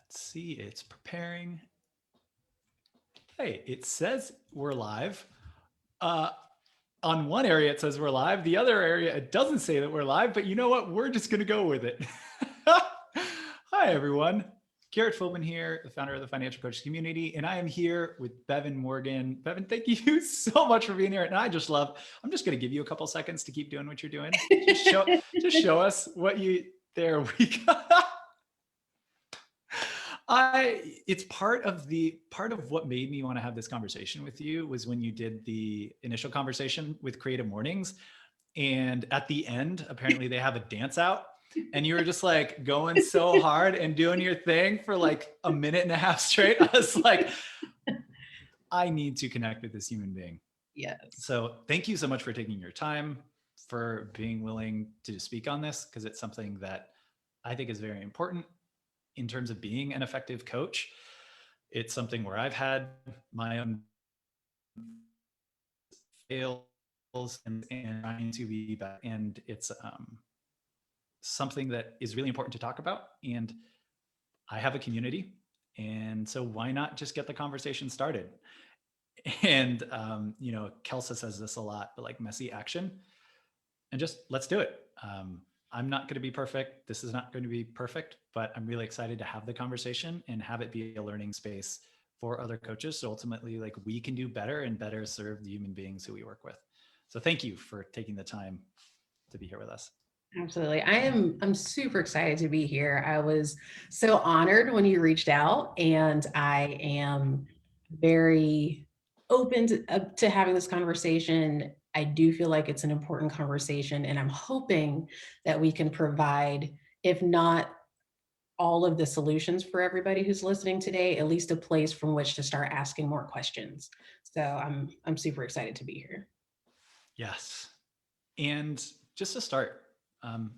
Let's see, it's preparing. Hey, it says we're live. Uh, on one area, it says we're live. The other area, it doesn't say that we're live, but you know what? We're just going to go with it. Hi, everyone. Garrett Philbin here, the founder of the Financial Coaches Community, and I am here with Bevan Morgan. Bevan, thank you so much for being here. And I'm just going to give you a couple seconds to keep doing what you're doing. Just show us what you, there we go. It's part of what made me want to have this conversation with you was when you did the initial conversation with Creative Mornings. And at the end, apparently they have a dance out and you were just like going so hard and doing your thing for like a minute and a half straight. I was like, I need to connect with this human being. Yes. So thank you so much for taking your time, for being willing to speak on this, because it's something that I think is very important in terms of being an effective coach. It's something where I've had my own fails and trying to be better. And it's something that is really important to talk about. And I have a community. And so why not just get the conversation started? And, Kelsa says this a lot, but like messy action and just let's do it. I'm not going to be perfect. This is not going to be perfect, but I'm really excited to have the conversation and have it be a learning space for other coaches. So ultimately, like we can do better and better serve the human beings who we work with. So thank you for taking the time to be here with us. Absolutely. I'm super excited to be here. I was so honored when you reached out, and I am very open to having this conversation. I do feel like it's an important conversation, and I'm hoping that we can provide, if not all of the solutions for everybody who's listening today, at least a place from which to start asking more questions. So I'm super excited to be here. Yes. And just to start,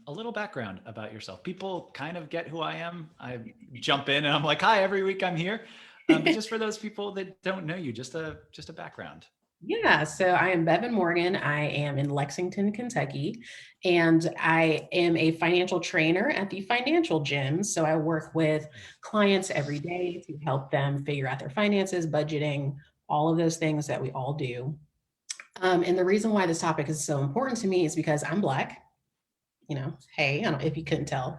a little background about yourself. People kind of get who I am. I jump in and I'm like, hi, every week I'm here. But just for those people that don't know you, just a background. Yeah, so I am Bevan Morgan. I am in Lexington, Kentucky, and I am a financial trainer at the Financial Gym. So I work with clients every day to help them figure out their finances, budgeting, all of those things that we all do. And the reason why this topic is so important to me is because I'm Black. Hey, I don't know if you couldn't tell.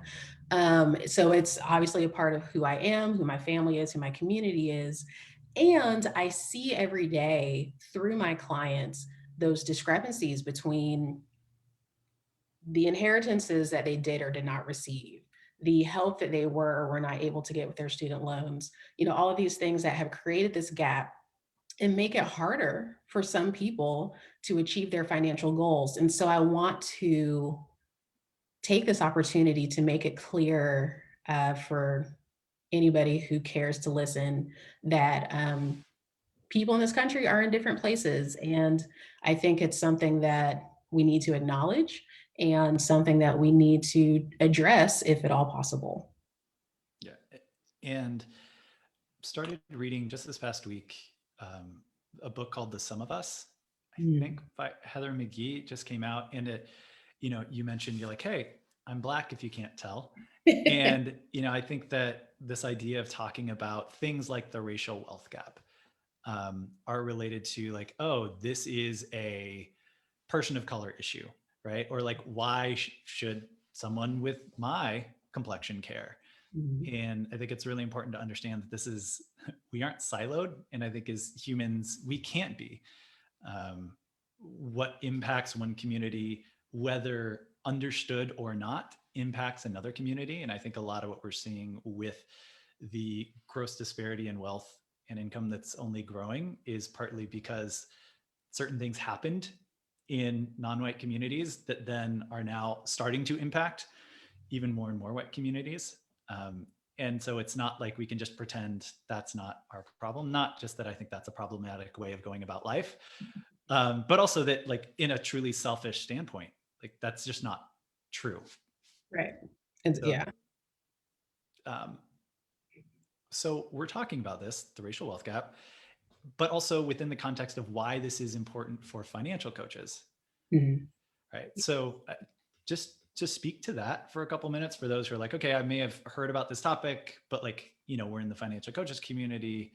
So it's obviously a part of who I am, who my family is, who my community is. And I see every day through my clients those discrepancies between the inheritances that they did or did not receive, the help that they were or were not able to get with their student loans, all of these things that have created this gap and make it harder for some people to achieve their financial goals. And so I want to take this opportunity to make it clear for anybody who cares to listen that people in this country are in different places. And I think it's something that we need to acknowledge and something that we need to address if at all possible. Yeah. And started reading just this past week a book called The Sum of Us, I think by Heather McGhee. Just came out. And it, you mentioned, you're like, hey, I'm Black if you can't tell. And, I think that this idea of talking about things like the racial wealth gap are related to like, oh, this is a person of color issue, right? Or like, why should someone with my complexion care? And I think it's really important to understand that we aren't siloed. And I think as humans, we can't be. What impacts one community, whether understood or not, impacts another community. And I think a lot of what we're seeing with the gross disparity in wealth and income that's only growing is partly because certain things happened in non-white communities that then are now starting to impact even more and more white communities. And so it's not like we can just pretend that's not our problem. Not just that I think that's a problematic way of going about life, but also that like in a truly selfish standpoint, like that's just not true. Right. And So, yeah. um, so we're talking about this, the racial wealth gap, but also within the context of why this is important for financial coaches. Mhm. Right. So just to speak to that for a couple minutes for those who are like, okay, I may have heard about this topic, but like, we're in the financial coaches community.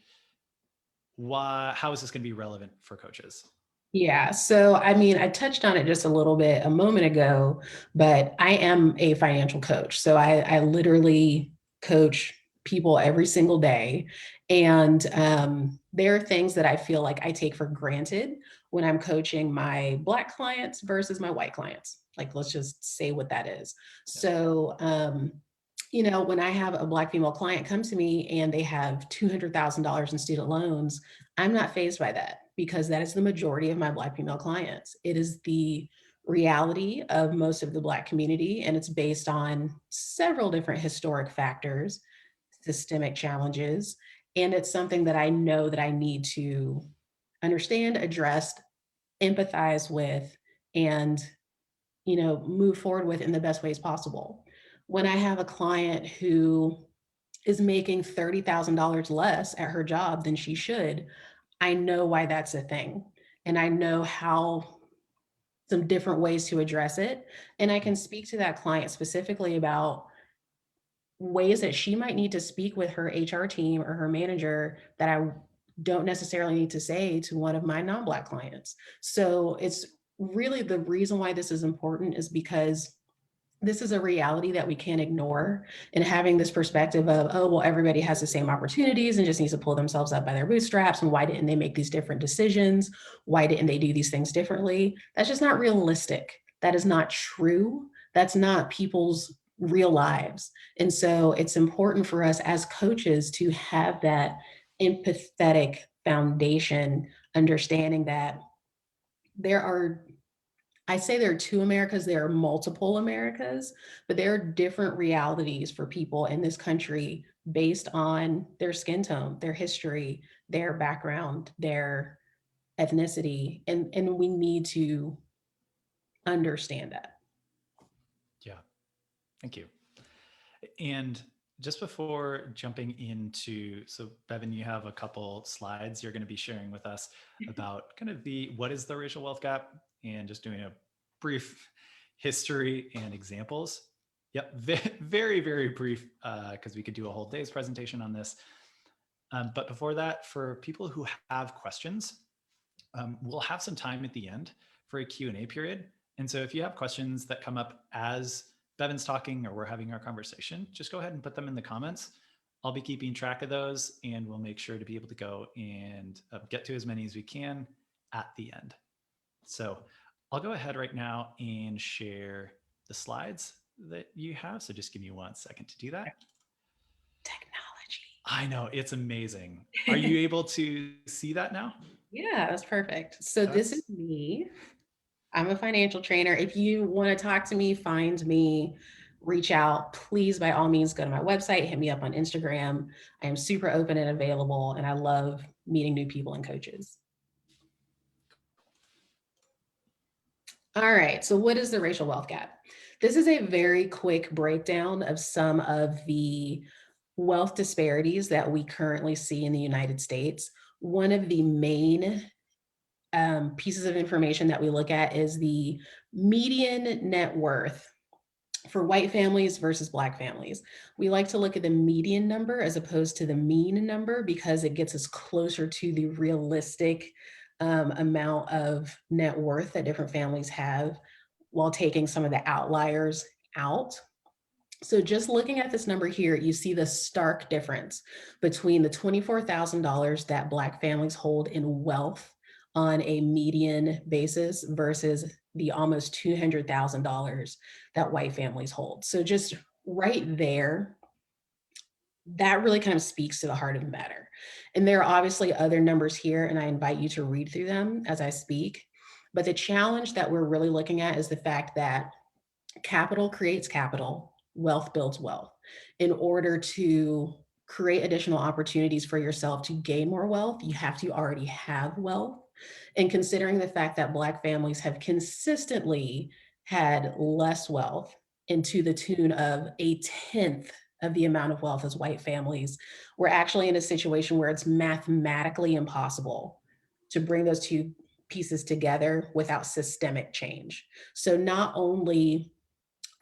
How is this going to be relevant for coaches? Yeah. So, I mean, I touched on it just a little bit a moment ago, but I am a financial coach. So I literally coach people every single day. And there are things that I feel like I take for granted when I'm coaching my Black clients versus my white clients. Like, let's just say what that is. Yeah. So, when I have a Black female client come to me and they have $200,000 in student loans, I'm not fazed by that because that is the majority of my Black female clients. It is the reality of most of the Black community, and it's based on several different historic factors, systemic challenges, and it's something that I know that I need to understand, address, empathize with, and move forward with in the best ways possible. When I have a client who is making $30,000 less at her job than she should, I know why that's a thing. And I know how some different ways to address it. And I can speak to that client specifically about ways that she might need to speak with her HR team or her manager that I don't necessarily need to say to one of my non-Black clients. So it's really the reason why this is important is because this is a reality that we can't ignore. And having this perspective of, oh, well, everybody has the same opportunities and just needs to pull themselves up by their bootstraps. And why didn't they make these different decisions? Why didn't they do these things differently? That's just not realistic. That is not true. That's not people's real lives. And so it's important for us as coaches to have that empathetic foundation, understanding that I say there are two Americas, there are multiple Americas, but there are different realities for people in this country based on their skin tone, their history, their background, their ethnicity, and we need to understand that. Yeah, thank you. And just before jumping into, so Bevan, you have a couple slides you're going to be sharing with us about kind of what is the racial wealth gap, and just doing a brief history and examples. Yep, very, very brief, because we could do a whole day's presentation on this. But before that, for people who have questions, we'll have some time at the end for a Q&A period. And so if you have questions that come up as Bevan's talking or we're having our conversation, just go ahead and put them in the comments. I'll be keeping track of those, and we'll make sure to be able to go and get to as many as we can at the end. So I'll go ahead right now and share the slides that you have. So just give me 1 second to do that. Technology. I know, it's amazing. Are you able to see that now? Yeah, that's perfect. So this is me. I'm a financial trainer. If you want to talk to me, find me, reach out, please, by all means, go to my website, hit me up on Instagram. I am super open and available, and I love meeting new people and coaches. All right, so what is the racial wealth gap? This is a very quick breakdown of some of the wealth disparities that we currently see in the United States. One of the main pieces of information that we look at is the median net worth for white families versus Black families. We like to look at the median number as opposed to the mean number because it gets us closer to the realistic amount of net worth that different families have while taking some of the outliers out. So just looking at this number here, you see the stark difference between the $24,000 that Black families hold in wealth on a median basis versus the almost $200,000 that white families hold. So just right there, that really kind of speaks to the heart of the matter. And there are obviously other numbers here, and I invite you to read through them as I speak. But the challenge that we're really looking at is the fact that capital creates capital, wealth builds wealth. In order to create additional opportunities for yourself to gain more wealth, you have to already have wealth. And considering the fact that Black families have consistently had less wealth, and to the tune of a tenth of the amount of wealth as white families, we're actually in a situation where it's mathematically impossible to bring those two pieces together without systemic change. So not only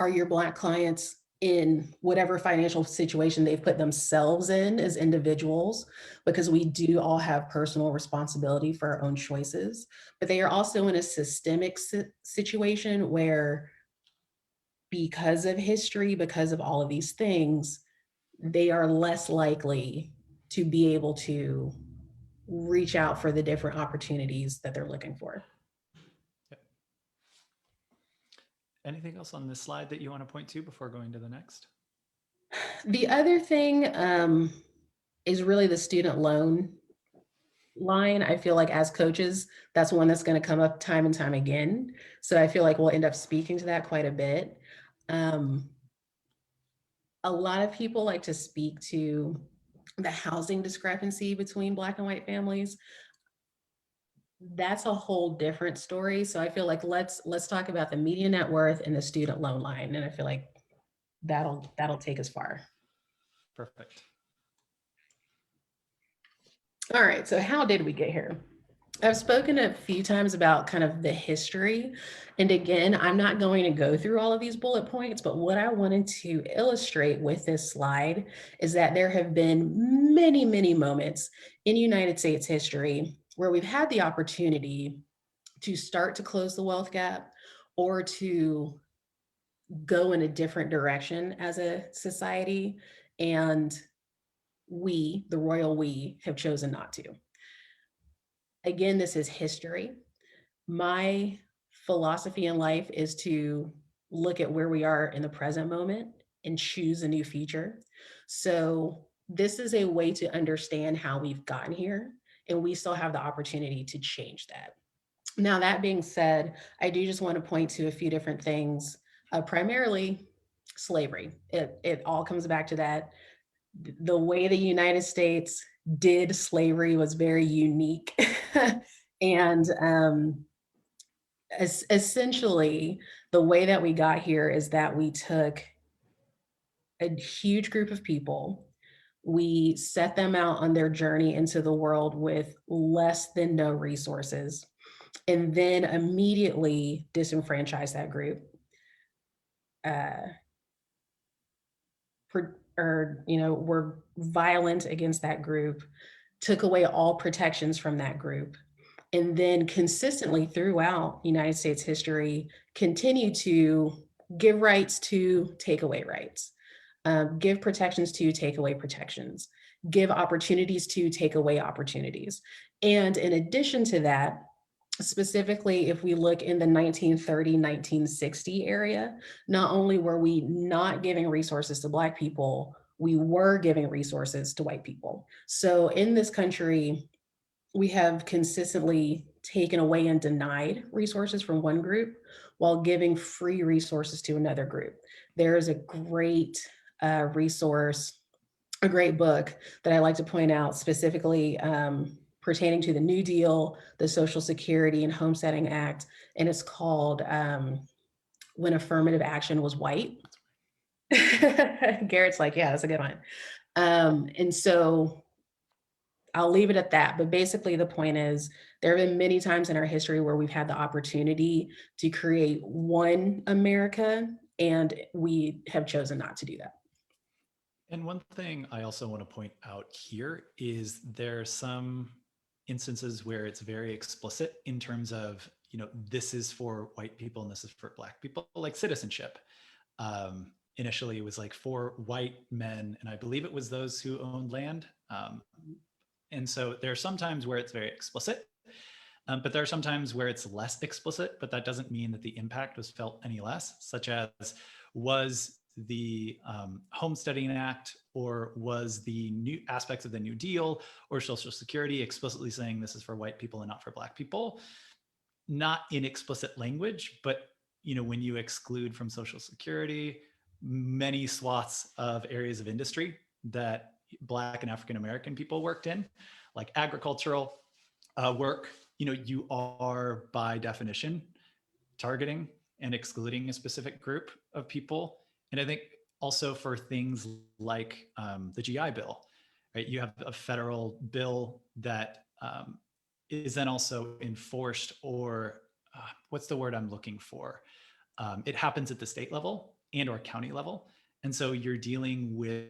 are your Black clients in whatever financial situation they've put themselves in as individuals, because we do all have personal responsibility for our own choices, but they are also in a systemic situation where, because of history, because of all of these things, they are less likely to be able to reach out for the different opportunities that they're looking for. Yep. Anything else on this slide that you want to point to before going to the next? The other thing is really the student loan line. I feel like as coaches, that's one that's going to come up time and time again. So I feel like we'll end up speaking to that quite a bit. A lot of people like to speak to the housing discrepancy between Black and white families. That's a whole different story. So I feel like let's talk about the median net worth and the student loan line. And I feel like that'll take us far. Perfect. All right, so how did we get here? I've spoken a few times about kind of the history. And again, I'm not going to go through all of these bullet points, but what I wanted to illustrate with this slide is that there have been many, many moments in United States history where we've had the opportunity to start to close the wealth gap or to go in a different direction as a society. And we, the royal we, have chosen not to. Again, this is history. My philosophy in life is to look at where we are in the present moment and choose a new future. So this is a way to understand how we've gotten here, and we still have the opportunity to change that. Now, that being said, I do just want to point to a few different things, primarily slavery. It all comes back to that. The way the United States did slavery was very unique. And essentially, the way that we got here is that we took a huge group of people, we set them out on their journey into the world with less than no resources, and then immediately disenfranchised that group. Were violent against that group, took away all protections from that group, and then consistently throughout United States history, continue to give rights to take away rights, give protections to take away protections, give opportunities to take away opportunities. And in addition to that, specifically, if we look in the 1930, 1960 area, not only were we not giving resources to Black people, we were giving resources to white people. So in this country, we have consistently taken away and denied resources from one group while giving free resources to another group. There is a great resource, a great book that I like to point out specifically pertaining to the New Deal, the Social Security and Homesteading Act, and it's called When Affirmative Action Was White. Garrett's like, yeah, that's a good one. And so I'll leave it at that. But basically the point is there have been many times in our history where we've had the opportunity to create one America, and we have chosen not to do that. And one thing I also want to point out here is there are some instances where it's very explicit in terms of, this is for white people and this is for Black people, like citizenship. Initially, it was like for white men, and I believe it was those who owned land. And so there are some times where it's very explicit, but there are some times where it's less explicit, but that doesn't mean that the impact was felt any less, such as was the Homesteading Act, or was the new aspects of the New Deal or Social Security explicitly saying this is for white people and not for Black people? Not in explicit language, but when you exclude from Social Security many swaths of areas of industry that Black and African American people worked in, like agricultural work, you are by definition targeting and excluding a specific group of people. And I think also for things like the GI Bill, right? You have a federal bill that is then also enforced, or what's the word I'm looking for? It happens at the state level. and or county level. And so you're dealing with,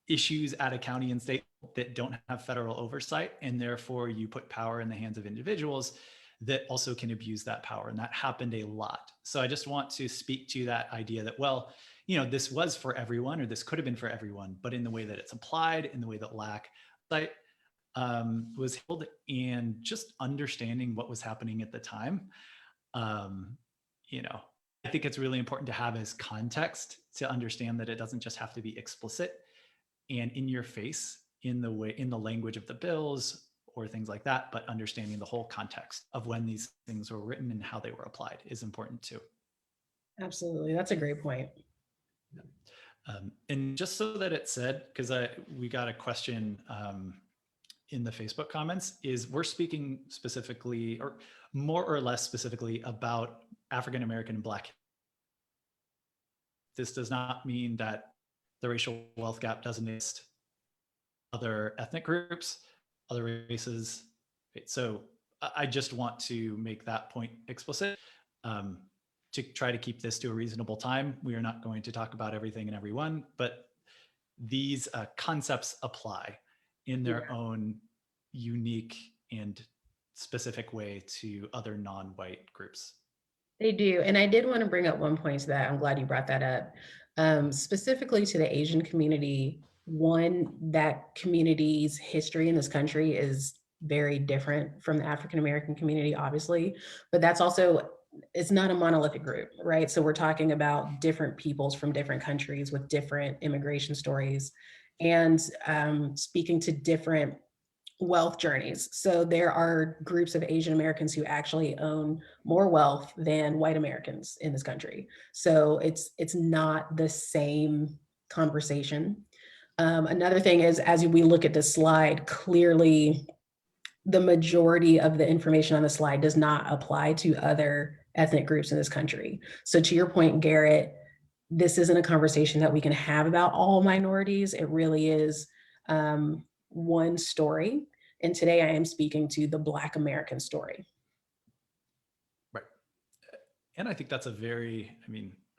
issues at a county and state that don't have federal oversight. And therefore you put power in the hands of individuals that also can abuse that power. And that happened a lot. So I just want to speak to that idea that, well, this was for everyone, or this could have been for everyone, but in the way that it's applied, in the way that lack was held, and just understanding what was happening at the time. I think it's really important to have as context to understand that it doesn't just have to be explicit and in your face in the language of the bills or things like that, but understanding the whole context of when these things were written and how they were applied is important too. Absolutely. That's a great point. And just so that it's said, because we got a question in the Facebook comments, is we're speaking specifically, or more or less specifically, about African American and Black. This does not mean that the racial wealth gap doesn't exist other ethnic groups, other races. So I just want to make that point explicit. To try to keep this to a reasonable time, we are not going to talk about everything and everyone, but these concepts apply in their own unique and specific way to other non-white groups. They do. And I did want to bring up one point to that. I'm glad you brought that up. Specifically to the Asian community, one, that community's history in this country is very different from the African American community, obviously, but that's also, it's not a monolithic group, right? So we're talking about different peoples from different countries with different immigration stories and speaking to different wealth journeys. So there are groups of Asian Americans who actually own more wealth than white Americans in this country. So it's not the same conversation. Another thing is, as we look at this slide, clearly the majority of the information on the slide does not apply to other ethnic groups in this country. So to your point, Garrett, this isn't a conversation that we can have about all minorities. It really is one story. And today I am speaking to the Black American story. Right. And I think that's I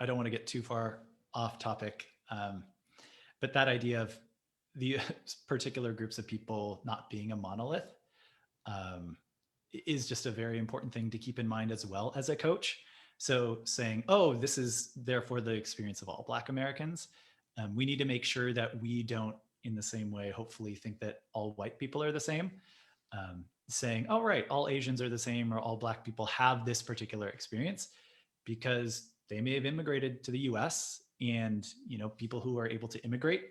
don't want to get too far off topic, but that idea of the particular groups of people not being a monolith is just a very important thing to keep in mind as well as a coach. So saying, oh, this is therefore the experience of all Black Americans. We need to make sure that we don't, in the same way, hopefully think that all white people are the same. Saying, oh, right, all Asians are the same, or all Black people have this particular experience, because they may have immigrated to the US, and people who are able to immigrate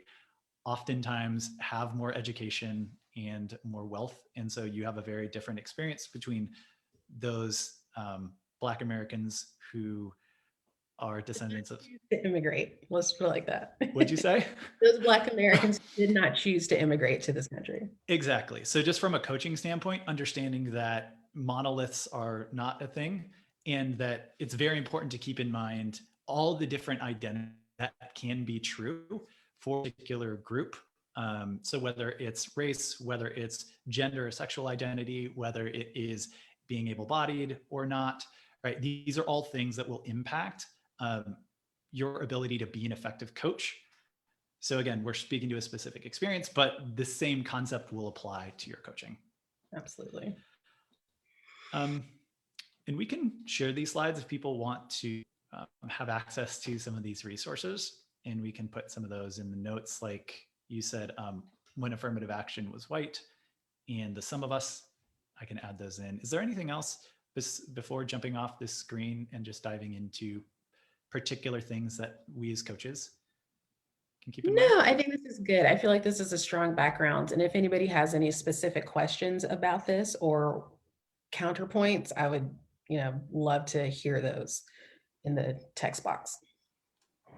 oftentimes have more education and more wealth. And so you have a very different experience between those Black Americans who are descendants of to immigrate. Let's put it like that. What'd you say? Those Black Americans did not choose to immigrate to this country. Exactly. So just from a coaching standpoint, understanding that monoliths are not a thing, and that it's very important to keep in mind all the different identities that can be true for a particular group. So whether it's race, whether it's gender or sexual identity, whether it is being able-bodied or not, right? These are all things that will impact your ability to be an effective coach. So again, we're speaking to a specific experience, but the same concept will apply to your coaching. Absolutely. And we can share these slides if people want to have access to some of these resources, and we can put some of those in the notes. Like you said, when affirmative action was white, and the sum of us, I can add those in. Is there anything else before jumping off this screen and just diving into particular things that we as coaches can keep in mind? No, I think this is good. I feel like this is a strong background. And if anybody has any specific questions about this or counterpoints, I would, love to hear those in the text box.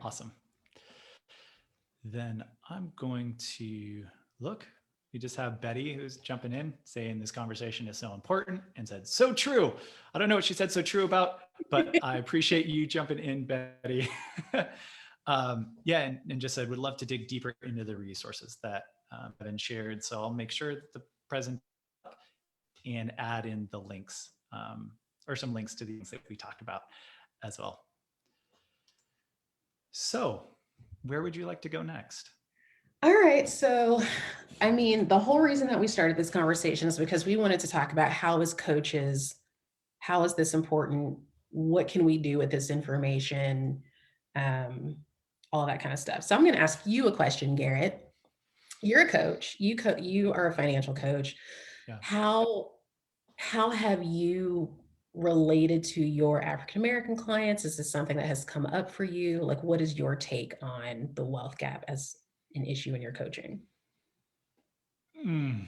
Awesome. Then I'm going to look. We just have Betty who's jumping in saying this conversation is so important, and said, so true. I don't know what she said so true about, but I appreciate you jumping in, Betty. Yeah, and just said, would love to dig deeper into the resources that have been shared. So I'll make sure that the present and add in the links or some links to the things that we talked about as well. So, where would you like to go next? All right. So, I mean, the whole reason that we started this conversation is because we wanted to talk about how, as coaches, how is this important? What can we do with this information? Um, all that kind of stuff. So, I'm going to ask you a question, Garrett. You're a coach. You are a financial coach. Yeah. How have you related to your African American clients? Is this something that has come up for you? Like, what is your take on the wealth gap as an issue in your coaching? Mm,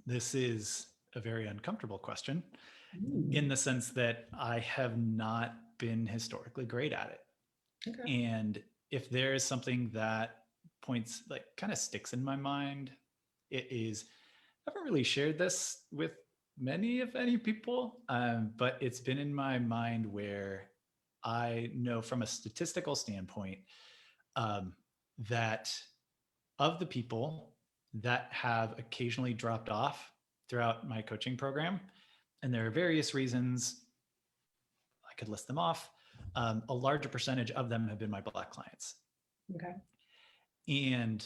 this is a very uncomfortable question in Mm, the sense that I have not been historically great at it. okay. And if there is something that points, like, kind of sticks in my mind, it is, I haven't really shared this with many, if any, people, but it's been in my mind where I know from a statistical standpoint um, that of the people that have occasionally dropped off throughout my coaching program, and there are various reasons, I could list them off. A larger percentage of them have been my Black clients. Okay. And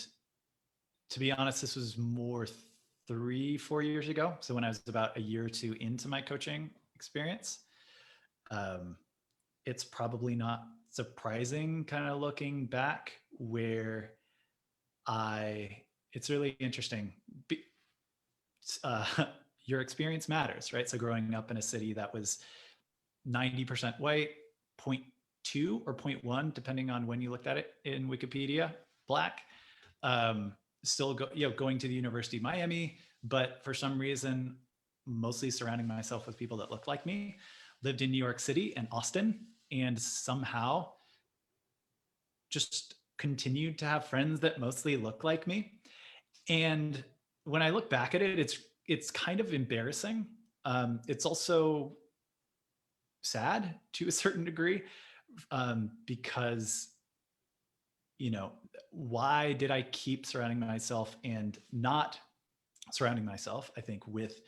to be honest, this was more 3-4 years ago. So when I was about a year or two into my coaching experience, um, it's probably not surprising kind of looking back where it's really interesting. Uh, your experience matters, right? So growing up in a city that was 90% white, point 0.2 or 0.1, depending on when you looked at it in Wikipedia, Black, still going to the University of Miami, but for some reason, mostly surrounding myself with people that look like me, lived in New York City and Austin, and somehow just continued to have friends that mostly look like me. And when I look back at it, it's kind of embarrassing. It's also sad to a certain degree, because why did I keep surrounding myself and not surrounding myself, I think, with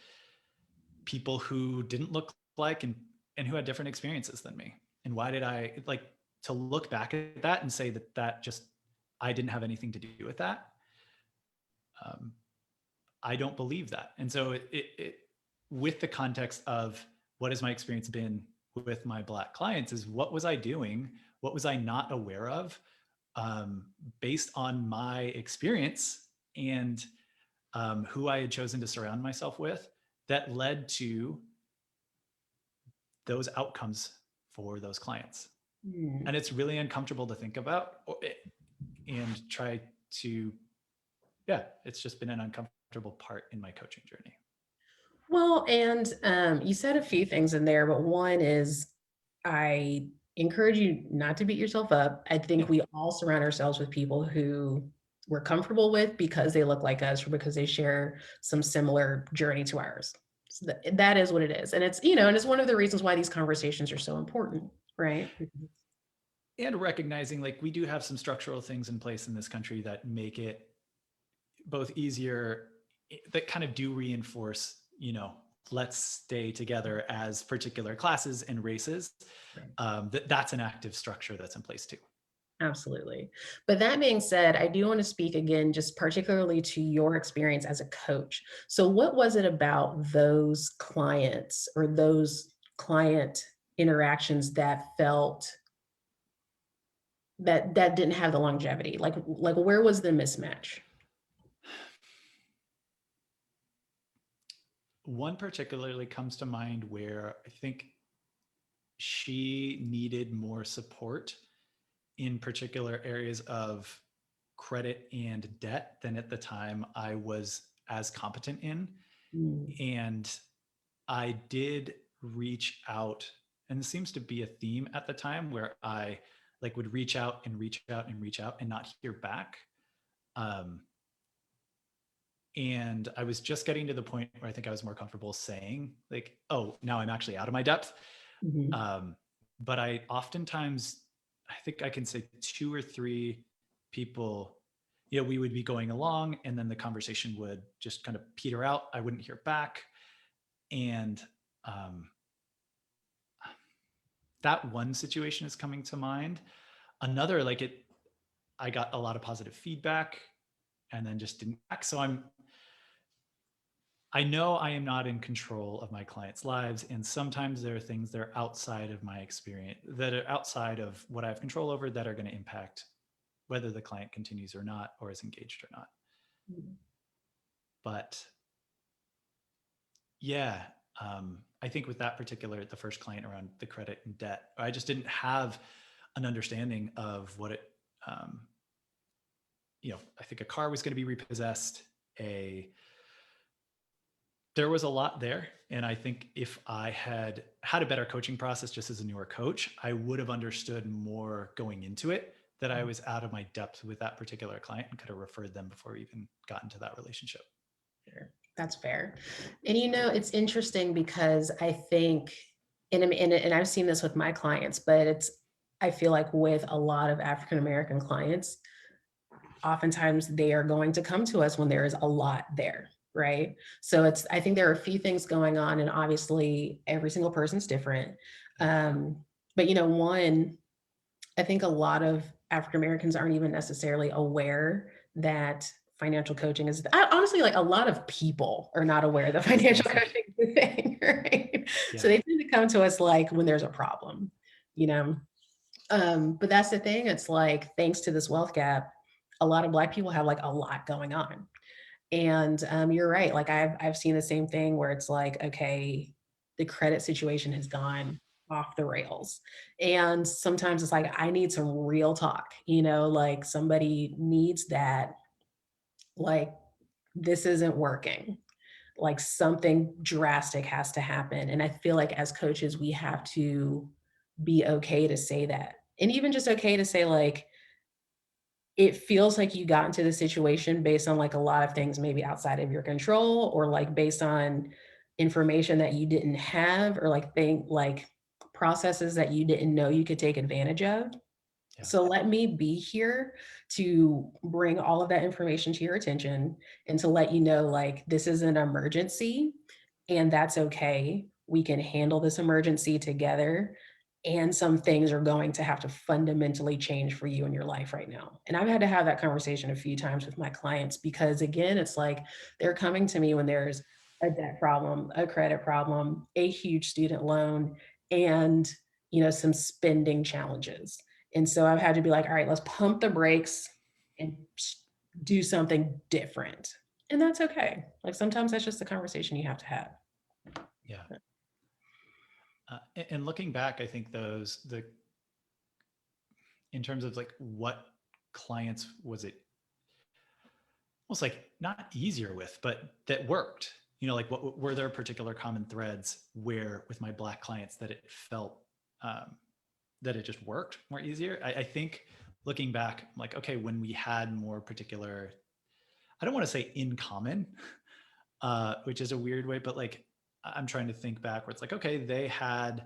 people who didn't look like and who had different experiences than me? And why did I like to look back at that and say that just I didn't have anything to do with that? Um, I don't believe that. And so with the context of what has my experience been with my Black clients is what was I doing? What was I not aware of, based on my experience and who I had chosen to surround myself with, that led to those outcomes for those clients. Mm. And it's really uncomfortable to think about and try to, yeah, it's just been an uncomfortable part in my coaching journey. Well, and you said a few things in there, but one is I encourage you not to beat yourself up. I think Yeah. we all surround ourselves with people who we're comfortable with because they look like us or because they share some similar journey to ours. So that is what it is. And it's, and it's one of the reasons why these conversations are so important, right? And recognizing, like, we do have some structural things in place in this country that make it both easier, that kind of do reinforce, let's stay together as particular classes and races. That's an active structure that's in place too. Absolutely. But that being said, I do want to speak again, just particularly to your experience as a coach. So, what was it about those clients or those client interactions that felt that didn't have the longevity? Like where was the mismatch? One particularly comes to mind where I think she needed more support in particular areas of credit and debt than at the time I was as competent in. Mm, And I did reach out, and it seems to be a theme at the time where I like would reach out and reach out and reach out and not hear back. Um, and I was just getting to the point where I think I was more comfortable saying, like, oh, now I'm actually out of my depth. mhm. Um, but I oftentimes, I think I can say 2 or 3 people, we would be going along and then the conversation would just kind of peter out. I wouldn't hear back. And um, that one situation is coming to mind. Another, like I got a lot of positive feedback and then just didn't act. So I know I am not in control of my clients' lives. And sometimes there are things that are outside of my experience, that are outside of what I have control over, that are going to impact whether the client continues or not, or is engaged or not. But yeah, I think with that particular, the first client around the credit and debt, I just didn't have an understanding of what it, I think a car was going to be repossessed. There was a lot there. And I think if I had had a better coaching process just as a newer coach, I would have understood more going into it, that I was out of my depth with that particular client and could have referred them before we even got into that relationship. Sure. That's fair. And it's interesting because I think, and I've seen this with my clients, but I feel like with a lot of African American clients, oftentimes they are going to come to us when there is a lot there, right? So I think there are a few things going on, and obviously every single person's different. But one, I think a lot of African Americans aren't even necessarily aware that financial coaching is, honestly, like a lot of people are not aware that financial coaching is a thing, right? Yeah. So they tend to come to us like when there's a problem, but that's the thing. It's like, thanks to this wealth gap, a lot of Black people have like a lot going on. And you're right. Like I've seen the same thing where it's like, okay, the credit situation has gone off the rails. And sometimes it's like, I need some real talk, like somebody needs that, like, this isn't working. Like something drastic has to happen. And I feel like as coaches, we have to be okay to say that. And even just okay to say, like, it feels like you got into the situation based on like a lot of things maybe outside of your control, or like based on information that you didn't have, or like processes that you didn't know you could take advantage of. Yeah. So let me be here to bring all of that information to your attention and to let you know, like, this is an emergency and that's okay. We can handle this emergency together. And some things are going to have to fundamentally change for you in your life right now. And I've had to have that conversation a few times with my clients because, again, it's like they're coming to me when there's a debt problem, a credit problem, a huge student loan, and some spending challenges. And so I've had to be like, all right, let's pump the brakes and do something different. And that's okay. Like sometimes that's just the conversation you have to have. Yeah. And looking back, I think in terms of like what clients was it almost like not easier with, but that worked, like what were there particular common threads where with my Black clients that it felt that it just worked more easier? I think looking back, I'm like, okay, when we had more particular, I don't want to say in common, which is a weird way, but like I'm trying to think back where it's like, okay, they had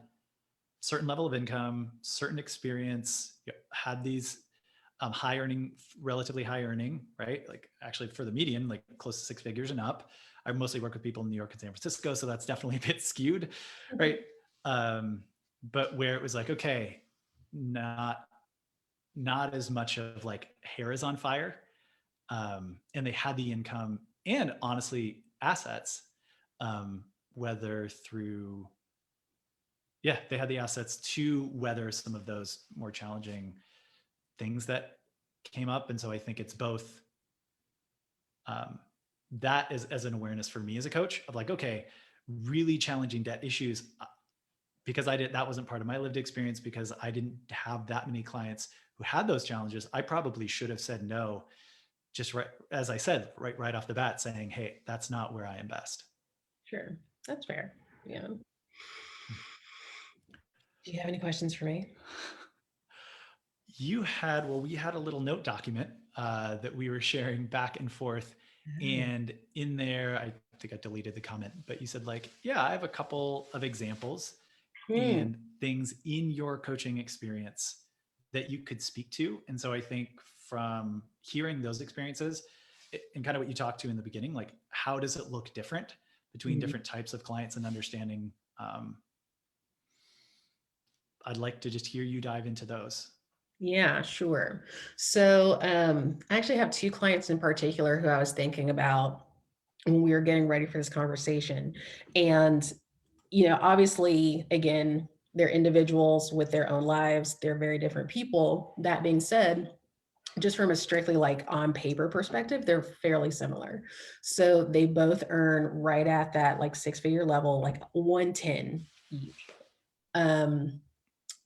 certain level of income, certain experience, had these high earning, relatively high earning, right? Like actually for the median, like close to 6 figures and up. I mostly work with people in New York and San Francisco, so that's definitely a bit skewed, right? But where it was like, okay, not as much of like hair is on fire, and they had the income and honestly assets, whether through they had the assets to weather some of those more challenging things that came up. And so I think it's both that is as an awareness for me as a coach of like, okay, really challenging debt issues, because that wasn't part of my lived experience, because I didn't have that many clients who had those challenges. I probably should have said no, just right, as I said, right off the bat, saying, hey, that's not where I am best. Sure. That's fair. Yeah. Do you have any questions for me? We had a little note document that we were sharing back and forth. And in there, I think I deleted the comment, but you said like, yeah, I have a couple of examples and things in your coaching experience that you could speak to. And so I think from hearing those experiences and kind of what you talked to in the beginning, like how does it look different between different types of clients, and understanding I'd like to just hear you dive into those. Yeah, sure. So I actually have two clients in particular who I was thinking about when we were getting ready for this conversation. And, obviously, again, they're individuals with their own lives. They're very different people. That being said, just from a strictly like on paper perspective, they're fairly similar. So they both earn right at that like six-figure level, like 110 each. Um,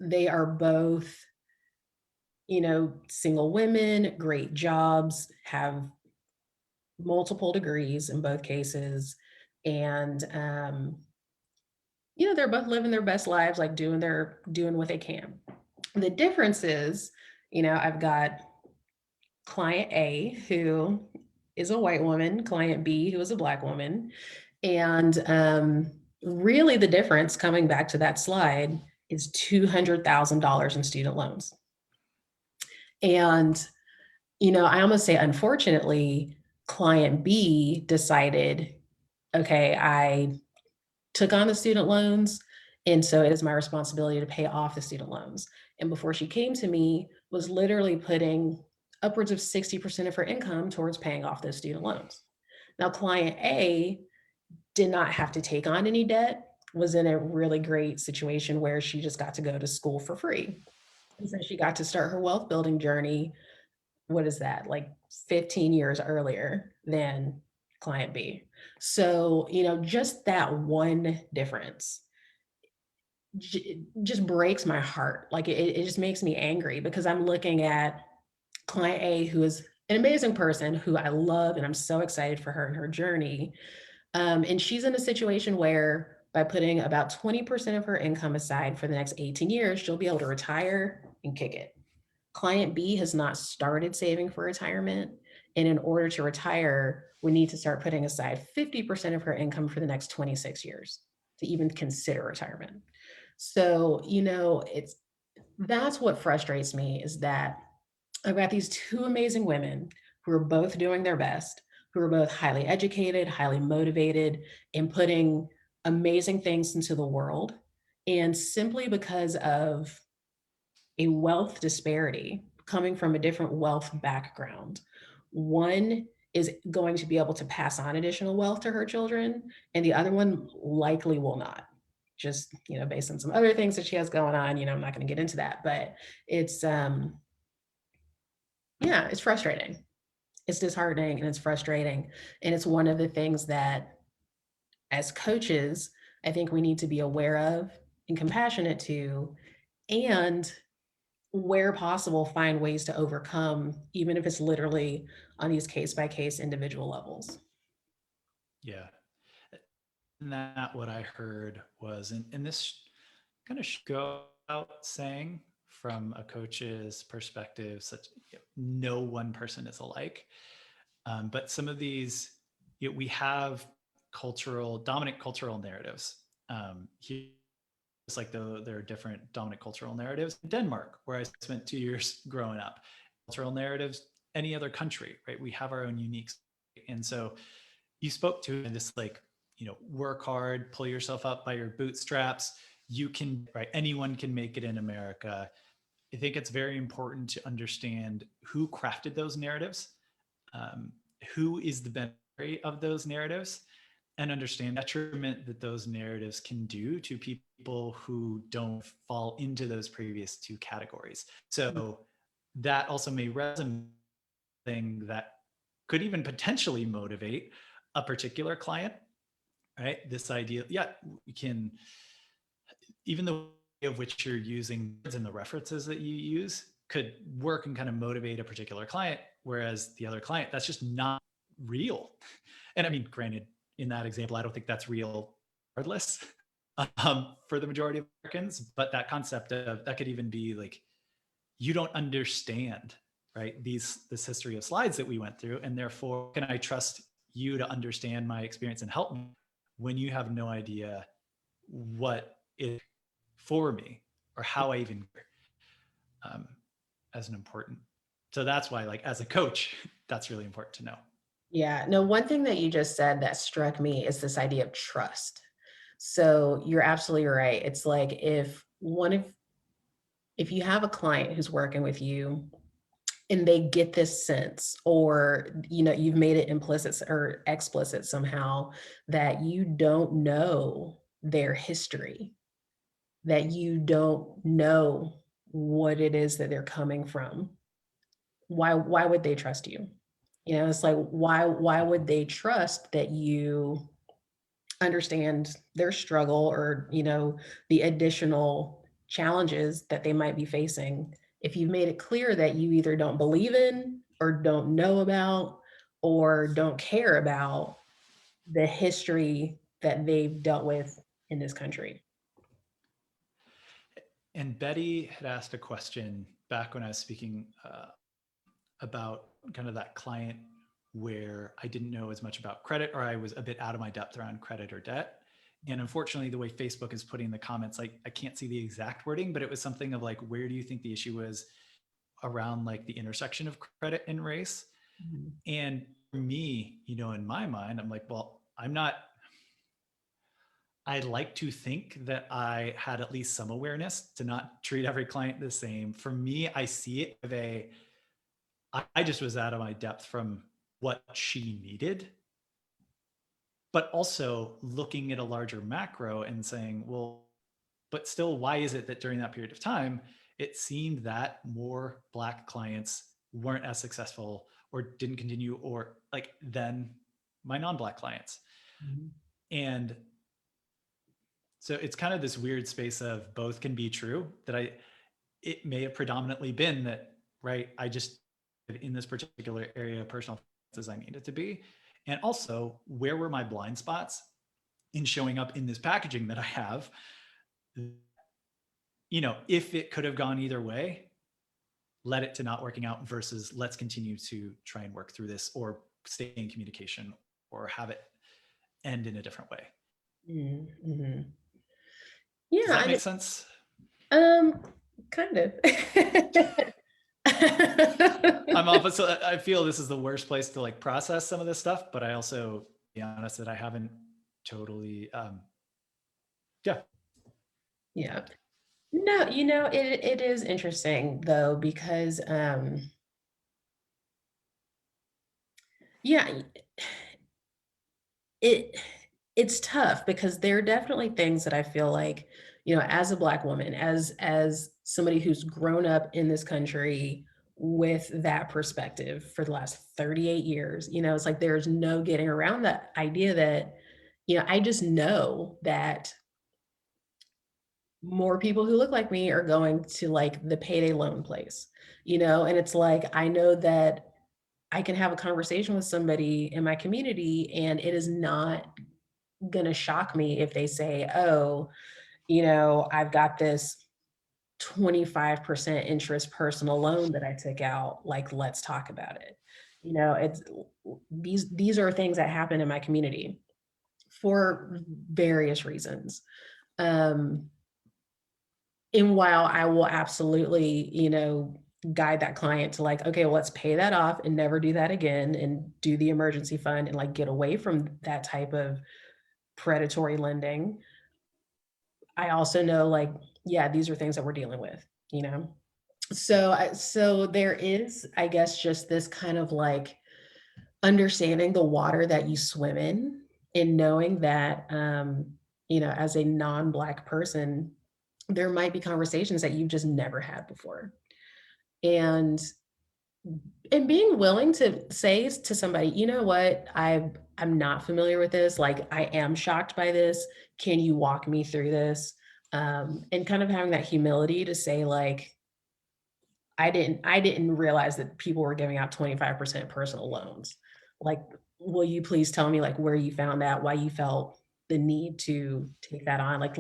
they are both, single women, great jobs, have multiple degrees in both cases. And they're both living their best lives, like doing what they can. The difference is, I've got client A, who is a white woman, client B, who is a black woman. And really, the difference, coming back to that slide, is $200,000 in student loans. And, I almost say, unfortunately, client B decided, okay, I took on the student loans. And so it is my responsibility to pay off the student loans. And before she came to me, was literally putting upwards of 60% of her income towards paying off those student loans. Now, client A did not have to take on any debt, was in a really great situation where she just got to go to school for free. And so she got to start her wealth building journey. What is that, like 15 years earlier than client B? So, just that one difference just breaks my heart. Like it just makes me angry because I'm looking at client A, who is an amazing person who I love, and I'm so excited for her and her journey. And she's in a situation where by putting about 20% of her income aside for the next 18 years, she'll be able to retire and kick it. Client B has not started saving for retirement. And in order to retire, we need to start putting aside 50% of her income for the next 26 years to even consider retirement. So, that's what frustrates me, is that I've got these two amazing women who are both doing their best, who are both highly educated, highly motivated, and putting amazing things into the world. And simply because of a wealth disparity coming from a different wealth background, one is going to be able to pass on additional wealth to her children, and the other one likely will not. Just, based on some other things that she has going on, I'm not going to get into that, but it's yeah, it's frustrating. It's disheartening and it's frustrating. And it's one of the things that, as coaches, I think we need to be aware of and compassionate to, and where possible, find ways to overcome, even if it's literally on these case by case individual levels. Yeah. And that what I heard was, and this kind of go out saying from a coach's perspective, such no one person is alike. But some of these, we have dominant cultural narratives. Here, it's like there are different dominant cultural narratives. In Denmark, where I spent 2 years growing up, cultural narratives, any other country, right? We have our own unique. And so you spoke to this, like, work hard, pull yourself up by your bootstraps. You can, right? Anyone can make it in America. I think it's very important to understand who crafted those narratives, who is the beneficiary of those narratives, and understand the detriment that those narratives can do to people who don't fall into those previous two categories. So that also may resonate thing that could even potentially motivate a particular client, right? This idea, yeah, we can, even the way of which you're using and the references that you use could work and kind of motivate a particular client, whereas the other client, that's just not real. And I mean, granted, in that example, I don't think that's real regardless, for the majority of Americans, but that concept of that could even be like, you don't understand, right? This history of slides that we went through, and therefore, can I trust you to understand my experience and help me when you have no idea what is for me or how I even as an important. So that's why, like, as a coach, that's really important to know. Yeah, no, one thing that you just said that struck me is this idea of trust. So you're absolutely right. It's like if one of if you have a client who's working with you and they get this sense, or you've made it implicit or explicit somehow, that you don't know their history, that you don't know what it is that they're coming from, why would they trust you? It's like, why would they trust that you understand their struggle, or the additional challenges that they might be facing, if you've made it clear that you either don't believe in, or don't know about, or don't care about the history that they've dealt with in this country. And Betty had asked a question back when I was speaking about kind of that client where I didn't know as much about credit, or I was a bit out of my depth around credit or debt. And unfortunately, the way Facebook is putting the comments, like I can't see the exact wording, but it was something of like, where do you think the issue was around like the intersection of credit and race? Mhm. And for me, in my mind, I'm like, well, I like to think that I had at least some awareness to not treat every client the same. For me, I see it of I just was out of my depth from what she needed, but also looking at a larger macro and saying, well, but still, why is it that during that period of time, it seemed that more Black clients weren't as successful or didn't continue, or like than my non-Black clients? Mhm. And so it's kind of this weird space of both can be true, that it may have predominantly been that, right, I just in this particular area of personal finances I needed to be. And also, where were my blind spots in showing up in this packaging that I have? If it could have gone either way, led it to not working out versus let's continue to try and work through this, or stay in communication, or have it end in a different way. Mhm. Does Yeah, that make sense? kind of. I'm off. So I feel this is the worst place to like process some of this stuff, but I also be honest that I haven't totally, yeah. Yeah. No, it is interesting though, because yeah, it it's tough, because there are definitely things that I feel like, as a Black woman, as somebody who's grown up in this country with that perspective for the last 38 years, it's like there's no getting around that idea that, I just know that more people who look like me are going to like the payday loan place, and it's like, I know that I can have a conversation with somebody in my community, and it is not going to shock me if they say, oh, I've got this 25% interest personal loan that I took out. Like, let's talk about it. It's these are things that happen in my community for various reasons. Um, and while I will absolutely, guide that client to like, okay, well, let's pay that off and never do that again, and do the emergency fund and like get away from that type of predatory lending, I also know like, yeah, these are things that we're dealing with, you know? So there is, I guess, just this kind of like understanding the water that you swim in, and knowing that, as a non-Black person, there might be conversations that you've just never had before. And being willing to say to somebody, you know what, I'm not familiar with this. Like, I am shocked by this. Can you walk me through this? And kind of having that humility to say, like, I didn't realize that people were giving out 25% personal loans. Like, will you please tell me like where you found that, why you felt the need to take that on? Like,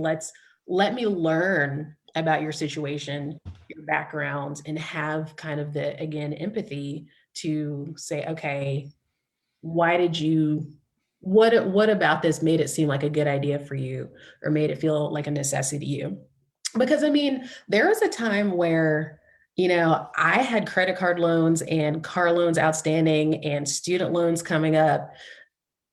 let me learn about your situation, your background, and have kind of the, again, empathy to say, okay, why did you what about this made it seem like a good idea for you, or made it feel like a necessity to you? Because I mean, there was a time where, I had credit card loans and car loans outstanding and student loans coming up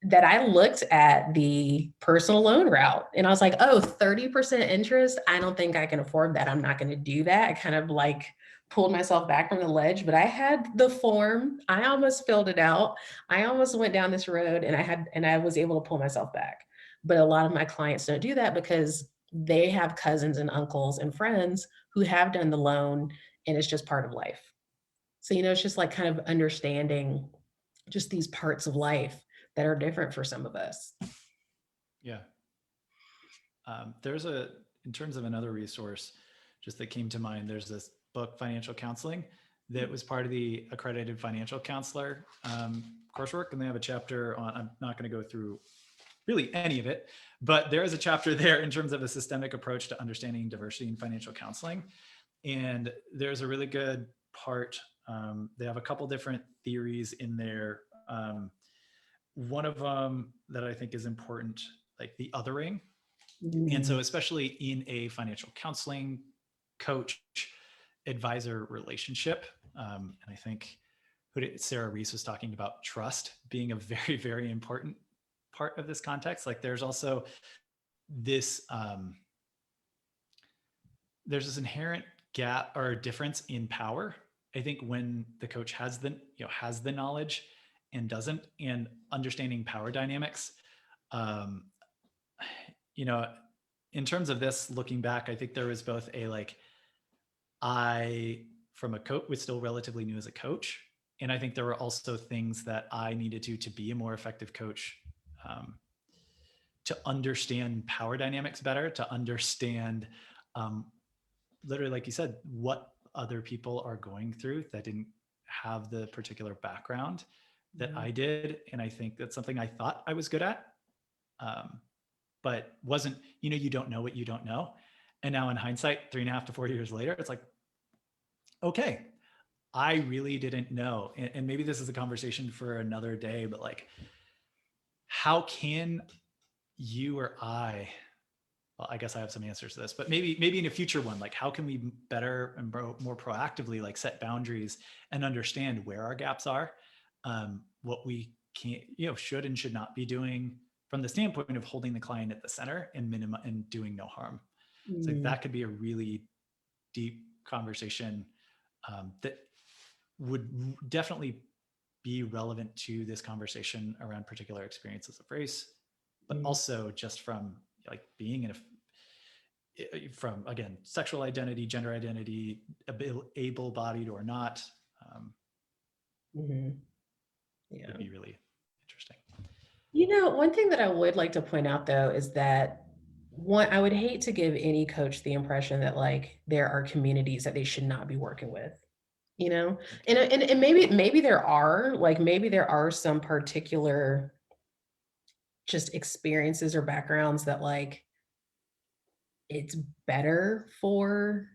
that I looked at the personal loan route and I was like, oh, 30% interest. I don't think I can afford that. I'm not going to do that. I kind of like pulled myself back from the ledge, but I had the form. I almost filled it out. I almost went down this road and I was able to pull myself back. But a lot of my clients don't do that because they have cousins and uncles and friends who have done the loan and it's just part of life. So, it's just like kind of understanding just these parts of life that are different for some of us. Yeah. In terms of another resource, just that came to mind, there's this book, Financial Counseling, that was part of the Accredited Financial Counselor coursework. And they have a chapter on, I'm not going to go through really any of it, but there is a chapter there in terms of a systemic approach to understanding diversity in financial counseling. And there's a really good part. They have a couple different theories in there. One of them that I think is important, like the othering. And so, especially in a financial counseling coach advisor relationship, and I think Sarah Reese was talking about trust being a very, very important part of this context. Like there's also this, there's this inherent gap or difference in power. I think when the coach has the knowledge and doesn't, and understanding power dynamics, in terms of this, looking back, I think there was both from a coach, was still relatively new as a coach. And I think there were also things that I needed to be a more effective coach, to understand power dynamics better, to understand, literally, like you said, what other people are going through that didn't have the particular background that I did. And I think that's something I thought I was good at. But wasn't, you don't know what you don't know. And now in hindsight, 3.5 to 4 years later, it's like, okay, I really didn't know. And maybe this is a conversation for another day, but like, how can you or I, well, I guess I have some answers to this, but maybe in a future one, like how can we better and more proactively like set boundaries and understand where our gaps are, what we can't, should and should not be doing, from the standpoint of holding the client at the center and doing no harm. So that could be a really deep conversation, that would definitely be relevant to this conversation around particular experiences of race, but also just from like being from, again, sexual identity, gender identity, able-bodied or not. Yeah. It'd be really interesting. One thing that I would like to point out though is that I would hate to give any coach the impression that like there are communities that they should not be working with, and maybe there are some particular just experiences or backgrounds that like it's better for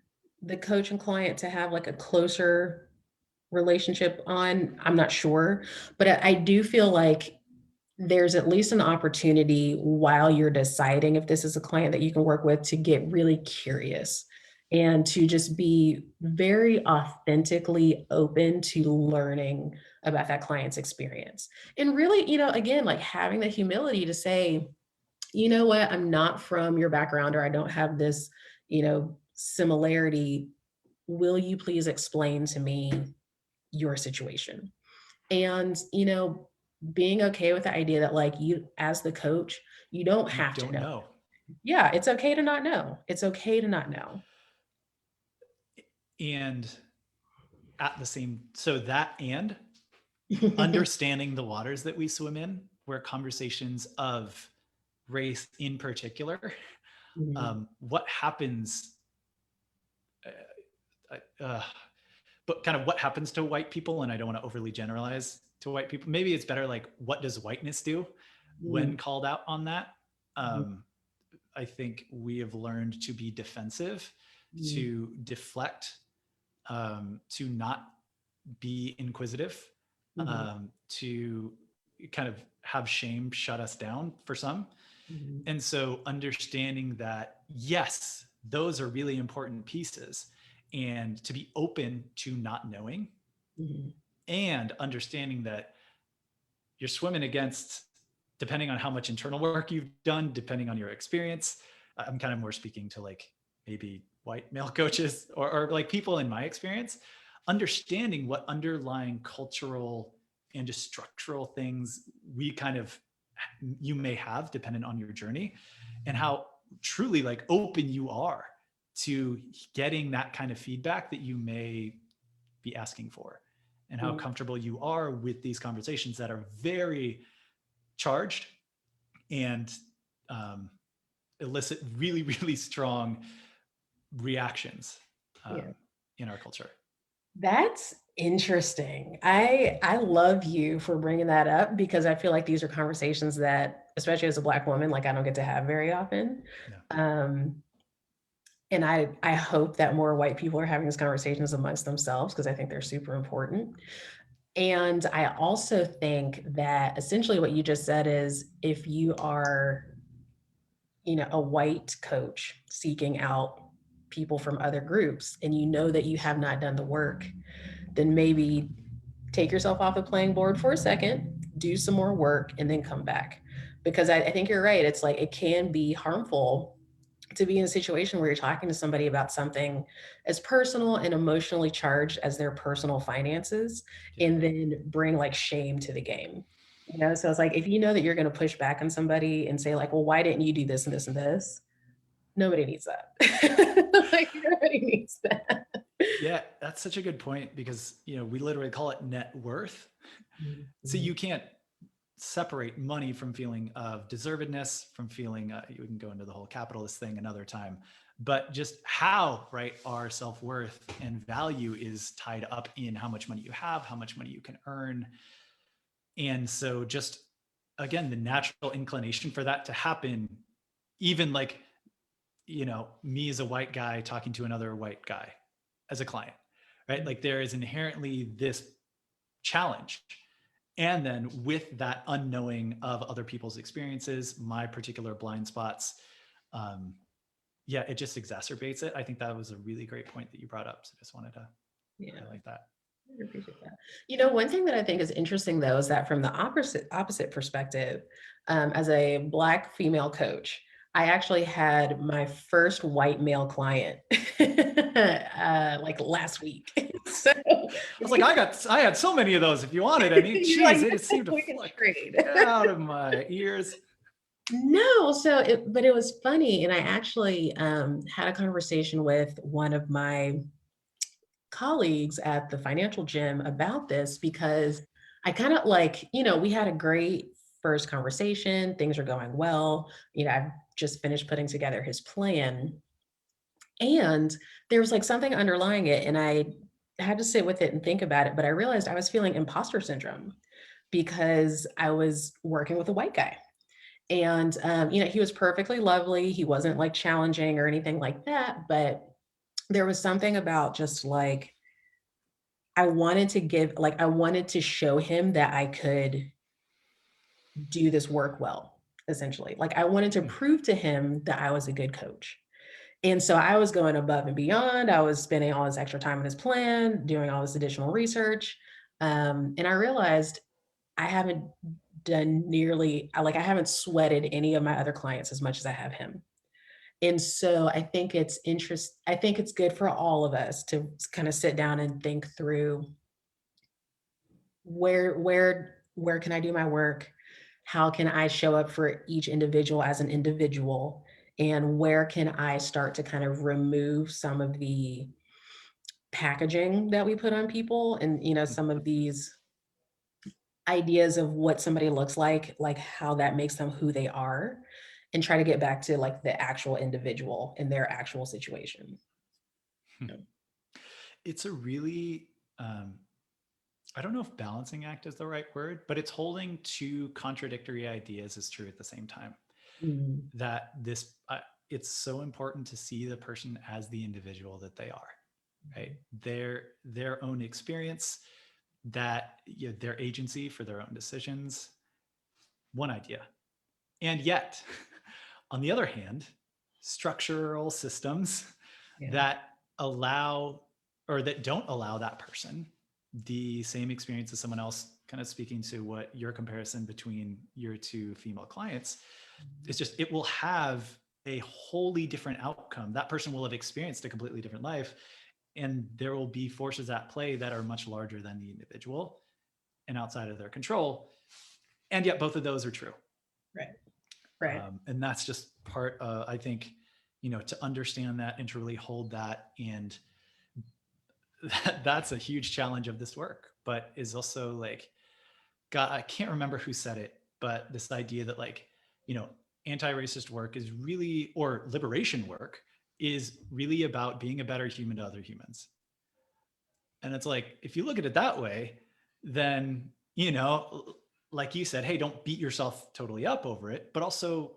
the coach and client to have like a closer relationship on. I'm not sure, but I do feel like there's at least an opportunity while you're deciding if this is a client that you can work with to get really curious and to just be very authentically open to learning about that client's experience. And really, again, like having the humility to say, you know what, I'm not from your background or I don't have this, similarity. Will you please explain to me your situation? And, being okay with the idea that like you as the coach, you don't You have to don't know. know. Yeah, it's okay to not know. It's okay to not know. And at the same, so that, and understanding the waters that we swim in, where conversations of race in particular, what happens, but kind of what happens to white people, and I don't want to overly generalize to white people. Maybe it's better like, what does whiteness do when called out on that? I think we have learned to be defensive, to deflect, to not be inquisitive, to kind of have shame shut us down for some. And so understanding that, yes, those are really important pieces, and to be open to not knowing, and understanding that you're swimming against depending on how much internal work you've done, depending on your experience, I'm kind of more speaking to like maybe white male coaches or like people in my experience, understanding what underlying cultural and just structural things we kind of, you may have dependent on your journey, and how truly like open you are to getting that kind of feedback that you may be asking for, and how comfortable you are with these conversations that are very charged and elicit really, really strong reactions in our culture. That's interesting. I love you for bringing that up, because I feel like these are conversations that, especially as a Black woman, like I don't get to have very often. Yeah. And I hope that more white people are having these conversations amongst themselves, because I think they're super important. And I also think that essentially what you just said is, if you are, a white coach seeking out people from other groups, and you know that you have not done the work, then maybe take yourself off the playing board for a second, do some more work, and then come back. Because I think you're right. It's like, it can be harmful to be in a situation where you're talking to somebody about something as personal and emotionally charged as their personal finances, and then bring like shame to the game. So it's like, if you know that you're going to push back on somebody and say like, well, why didn't you do this and this and this? Nobody needs that. Like, nobody needs that. Yeah, that's such a good point, because we literally call it net worth. So you can't separate money from feeling of deservedness, from feeling, you can go into the whole capitalist thing another time, but just how, right, our self-worth and value is tied up in how much money you have, how much money you can earn. And so just, again, the natural inclination for that to happen, even like, me as a white guy talking to another white guy as a client, right? Like there is inherently this challenge. And then with that unknowing of other people's experiences, my particular blind spots, it just exacerbates it. I think that was a really great point that you brought up. So just wanted to highlight that. I appreciate that. One thing that I think is interesting, though, is that from the opposite perspective, as a Black female coach, I actually had my first white male client like last week. So I was like, I had so many of those. If you wanted any, geez, like, it just seemed to get out of my ears. No, but it was funny, and I actually had a conversation with one of my colleagues at the financial gym about this, because I kind of like, we had a great first conversation. Things are going well. I've just finished putting together his plan. And there was like something underlying it. And I had to sit with it and think about it. But I realized I was feeling imposter syndrome, because I was working with a white guy. And, he was perfectly lovely. He wasn't like challenging or anything like that. But there was something about just like, I wanted to show him that I could do this work well, essentially. Like I wanted to prove to him that I was a good coach. And so I was going above and beyond. I was spending all this extra time on his plan, doing all this additional research. And I realized I haven't I haven't sweated any of my other clients as much as I have him. And so I think it's good for all of us to kind of sit down and think through, where can I do my work? How can I show up for each individual as an individual? And where can I start to kind of remove some of the packaging that we put on people, and some of these ideas of what somebody looks like how that makes them who they are, and try to get back to like the actual individual in their actual situation. It's a really, I don't know if balancing act is the right word, but it's holding two contradictory ideas as true at the same time. That it's so important to see the person as the individual that they are, right? Their own experience, that their agency for their own decisions, one idea. And yet, on the other hand, structural systems that allow or that don't allow that person the same experience as someone else kind of speaking to what your comparison between your two female clients, it's just, it will have a wholly different outcome. That person will have experienced a completely different life, and there will be forces at play that are much larger than the individual and outside of their control. And yet both of those are true. Right. Right. And that's just part, I think, to understand that and to really hold that. And that's a huge challenge of this work, but is also like, God, I can't remember who said it, but this idea that like, anti-racist work is really, or liberation work is really about being a better human to other humans. And it's like, if you look at it that way, then, like you said, hey, don't beat yourself totally up over it, but also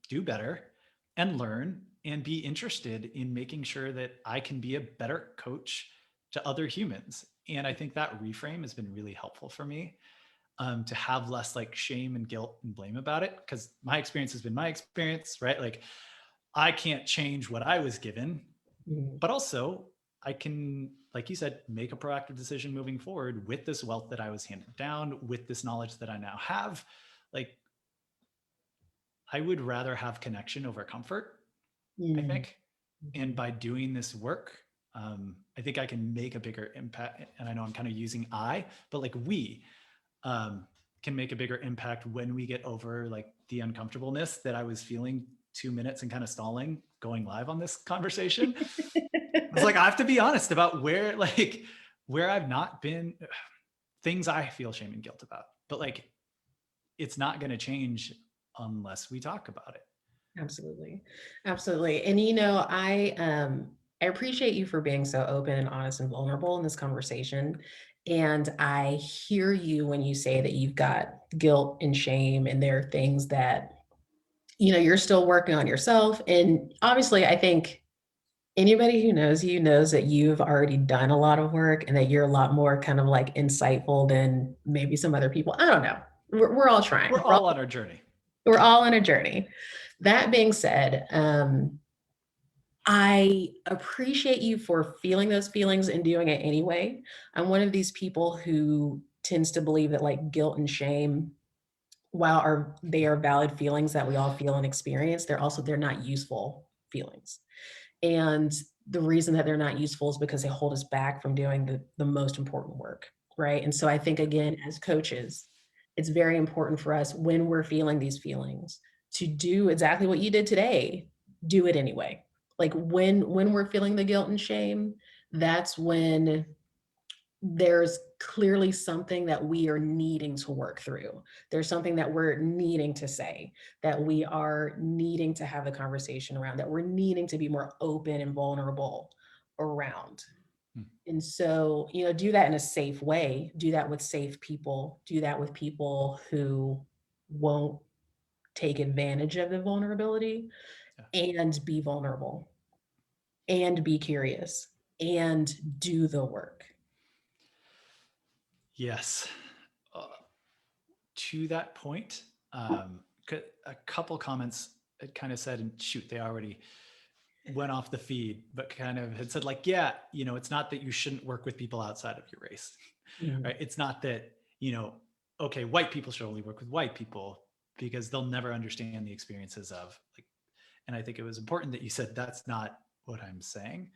do better and learn and be interested in making sure that I can be a better coach to other humans. And I think that reframe has been really helpful for me, to have less like shame and guilt and blame about it. Because my experience has been my experience, right? Like I can't change what I was given, but also I can, like you said, make a proactive decision moving forward with this wealth that I was handed down, with this knowledge that I now have. Like I would rather have connection over comfort, I think. And by doing this work, I think I can make a bigger impact. And I know I'm kind of using I, but like we can make a bigger impact when we get over like the uncomfortableness that I was feeling 2 minutes and kind of stalling going live on this conversation. It's like, I have to be honest about where I've not been, things I feel shame and guilt about, but like, it's not going to change unless we talk about it. Absolutely. Absolutely. And I appreciate you for being so open and honest and vulnerable in this conversation. And I hear you when you say that you've got guilt and shame, and there are things that, you're still working on yourself. And obviously, I think anybody who knows you knows that you've already done a lot of work and that you're a lot more kind of like insightful than maybe some other people. I don't know. We're all trying. We're all on our journey. We're all on a journey. That being said, I appreciate you for feeling those feelings and doing it anyway. I'm one of these people who tends to believe that like guilt and shame, while they are valid feelings that we all feel and experience, they're not useful feelings. And the reason that they're not useful is because they hold us back from doing the most important work, right? And so I think, again, as coaches, it's very important for us when we're feeling these feelings to do exactly what you did today, do it anyway. Like when we're feeling the guilt and shame, that's when there's clearly something that we are needing to work through. There's something that we're needing to say, that we are needing to have the conversation around, that we're needing to be more open and vulnerable around. And so, do that in a safe way, do that with safe people, do that with people who won't take advantage of the vulnerability, and be vulnerable and be curious and do the work. Yes. To that point, a couple comments had kind of said, and shoot, they already went off the feed, but kind of had said like, yeah, it's not that you shouldn't work with people outside of your race, right? It's not that, okay, white people should only work with white people because they'll never understand the experiences of like, and I think it was important that you said, that's not what I'm saying.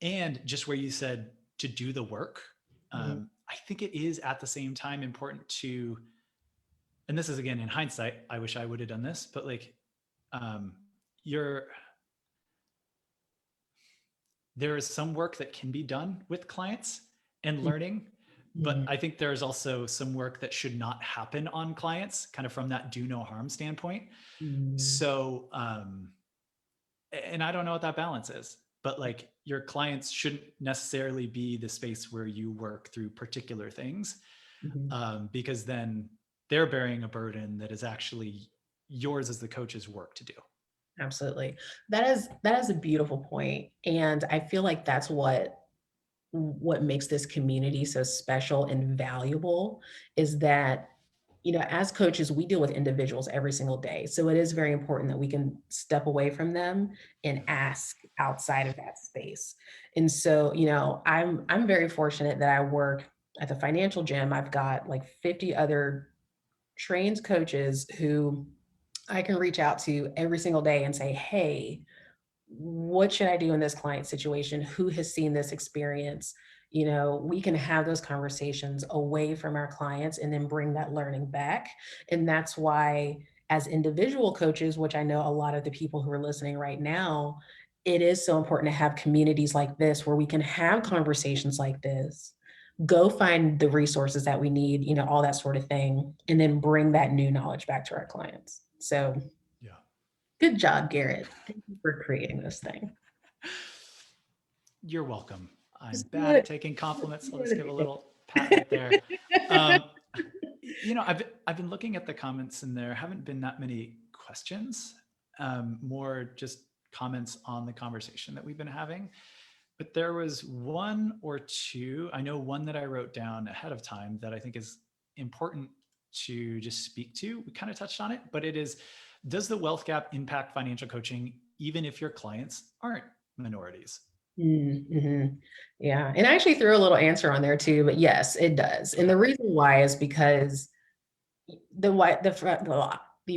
And just where you said to do the work, I think it is at the same time important to, and this is again, in hindsight, I wish I would have done this, but like, there is some work that can be done with clients and learning, but I think there's also some work that should not happen on clients, kind of from that do no harm standpoint. So, and I don't know what that balance is, but like your clients shouldn't necessarily be the space where you work through particular things, because then they're bearing a burden that is actually yours as the coach's work to do. Absolutely. That is a beautiful point. And I feel like that's what makes this community so special and valuable, is that, as coaches, we deal with individuals every single day. So it is very important that we can step away from them and ask outside of that space. And so, I'm very fortunate that I work at the financial gym, I've got like 50 other trained coaches who I can reach out to every single day and say, hey, what should I do in this client situation? Who has seen this experience? You know, we can have those conversations away from our clients and then bring that learning back. And that's why, as individual coaches, which I know a lot of the people who are listening right now, it is so important to have communities like this where we can have conversations like this, go find the resources that we need, you know, all that sort of thing, and then bring that new knowledge back to our clients. So Yeah. good job, Garrett. Thank you for creating this thing. You're welcome. I'm Just do bad at it. taking compliments. I'll Do just give a it. little pat right there. Um, I've been looking at the comments and there haven't been that many questions, more just comments on the conversation that we've been having. But there was one or two, I know one that I wrote down ahead of time that I think is important to just speak to. We kind of touched on it, but it is, does the wealth gap impact financial coaching even if your clients aren't minorities? Mm-hmm. Yeah. And I actually threw a little answer on there too, but yes, it does. And Okay. the reason why is because the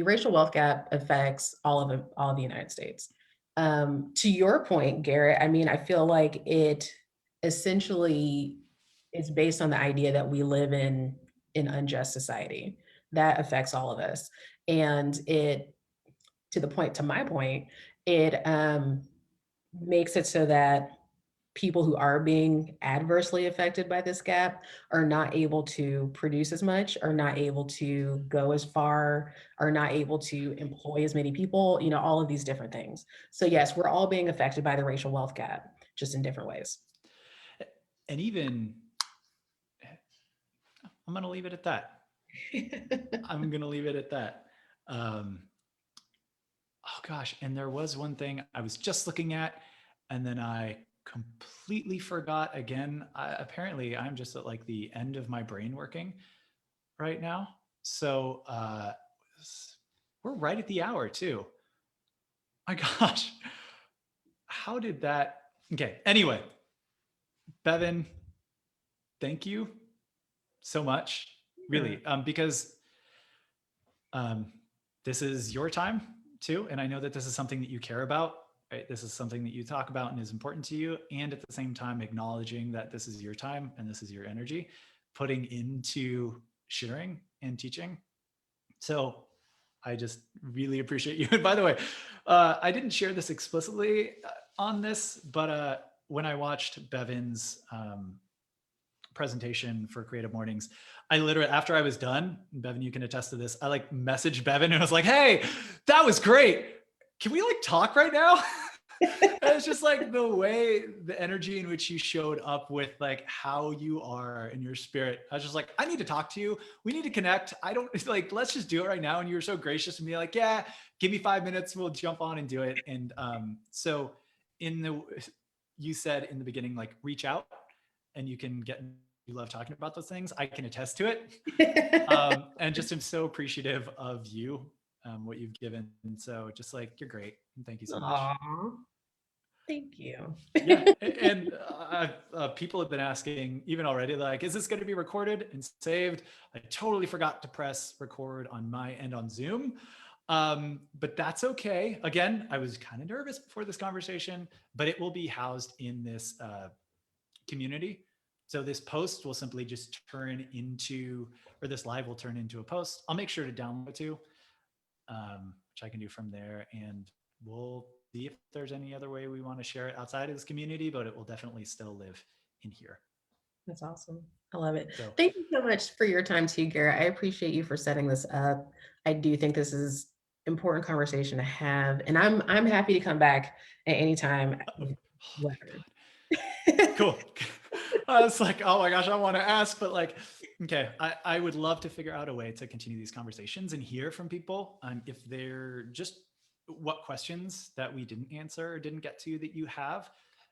racial wealth gap affects all of the United States. To your point, Garrett, I mean, I feel like it essentially is based on the idea that we live in an unjust society that affects all of us. And it, to my point, it makes it so that people who are being adversely affected by this gap are not able to produce as much, are not able to go as far, are not able to employ as many people, you know, all of these different things. So yes, we're all being affected by the racial wealth gap, just in different ways. And even, I'm going to leave it at that. I'm going to leave it at that. Oh gosh. And there was one thing I was just looking at, and then I completely forgot again. Apparently, I'm just at like the end of my brain working right now. So we're right at the hour too. My gosh. How did that? Okay. Anyway, Bevan, thank you so much. Really, because this is your time too. And I know that this is something that you care about, right? This is something that you talk about and is important to you. And at the same time, acknowledging that this is your time and this is your energy, putting into sharing and teaching. So I just really appreciate you. And by the way, I didn't share this explicitly on this, but when I watched Bevan's presentation for Creative Mornings, I literally, after I was done, Bevan, you can attest to this, I like messaged Bevan and I was like, hey, that was great. Can we like talk right now? It's just like the way, the energy in which you showed up with like how you are in your spirit. I was just like, I need to talk to you. We need to connect. I don't like, let's just do it right now. And you were so gracious to me, like, yeah, give me 5 minutes. We'll jump on and do it. And so you said in the beginning, like reach out and you can get, you love talking about those things. I can attest to it. And just am so appreciative of you, what you've given. And so just like, you're great. And thank you so much. Aww. Thank you. Yeah. And people have been asking even already, like, is this going to be recorded and saved? I totally forgot to press record on my end on Zoom. But that's okay. Again, I was kind of nervous before this conversation, but it will be housed in this community. So this post will simply just turn into, or this live will turn into a post. I'll make sure to download too, which I can do from there. And we'll see if there's any other way we want to share it outside of this community, but it will definitely still live in here. That's awesome. I love it. So Thank you so much for your time too, Garrett. I appreciate you for setting this up. I do think this is important conversation to have, and I'm happy to come back at any time. oh Whatever. cool. I was like, oh my gosh, I want to ask, but like, okay, I would love to figure out a way to continue these conversations and hear from people if they're just what questions that we didn't answer or didn't get to that you have.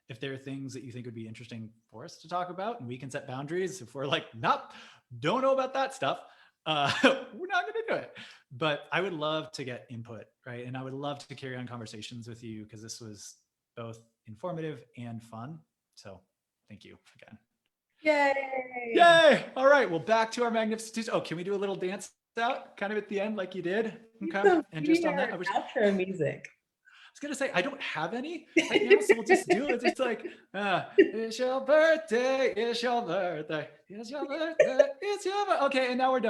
If there are things that you think would be interesting for us to talk about, and we can set boundaries. If we're like, nope, don't know about that stuff, we're not going to do it. But I would love to get input, right? And I would love to carry on conversations with you because this was both informative and fun. So thank you again. Yay. Yay! All right, well, back to our Magnificent Tuesday. Oh, can we do a little dance out kind of at the end like you did? Okay, and just on that, I was Outro music. gonna say, I don't have any right now, so we'll just do it. It's like, it's your birthday, it's your birthday, it's your birthday, it's your birthday. Okay, and now we're done.